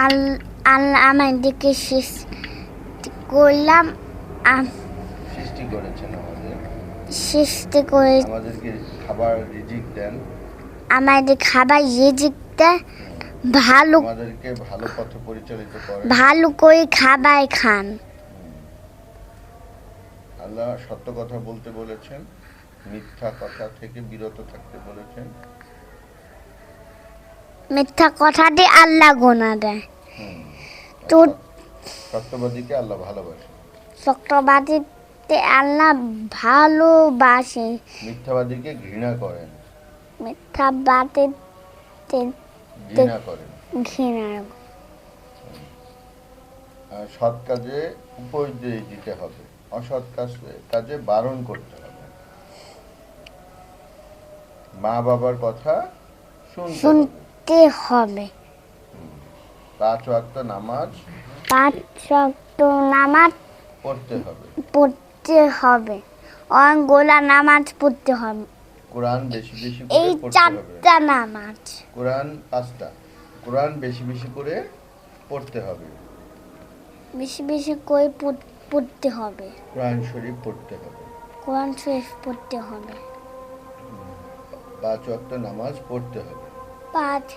আল্লাহ আমাদেরকে সৃষ্টি করলাম, সৃষ্টি করেছেন আমাদের, সৃষ্টি করে আমাদেরকে খাবার রিজিক দেন, আমাদের খাবার রিজিক দেয়, ভালো আমাদেরকে ভালো পথে পরিচালিত করেন, ভালো করে খাবার খান। আল্লাহ সত্য কথা বলতে বলেছেন, মিথ্যা কথা থেকে বিরত থাকতে বলেছেন। মিথ্যা কথা দিয়ে আল্লাহ গোনা দেয়। তো সত্যবাদীকে আল্লাহ ভালোবাসে, সত্যবাদীতে আল্লাহ ভালোবাসে, মিথ্যাবাদীকে ঘৃণা করেন, মিথ্যাবাদীতে ঘৃণা করেন। ঘৃণা। আর সৎ কাজে উপদেশ দিতে হবে, অসৎ কাজে বারণ করতে হবে, মা বাবার কথা শুনতে হবে, 5 ওয়াক্ত নামাজ পড়তে হবে, গোলা নামাজ পড়তে হবে, কোরআন বেশি বেশি করে এই পড়তে হবে। 4টা নামাজ, কোরআন 5টা, কোরআন বেশি বেশি করে পড়তে হবে, বেশি বেশি করে পড়তে হবে, কোরআন শরীফ পড়তে হবে, কোরআন শরীফ পড়তে হবে, 5 ওয়াক্ত নামাজ পড়তে হবে, 5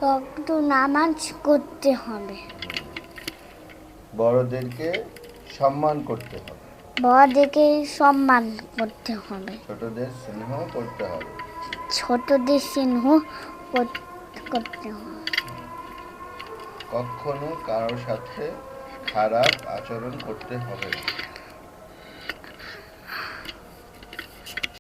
ওয়াক্ত নামাজ করতে হবে, বড়দেরকে সম্মান করতে হবে, বড়দেরকে সম্মান করতে হবে, ছোটদের স্নেহ করতে হবে, ছোটদের স্নেহ করতে হবে, কখনো কারোর সাথে খারাপ আচরণ করতে হবে না।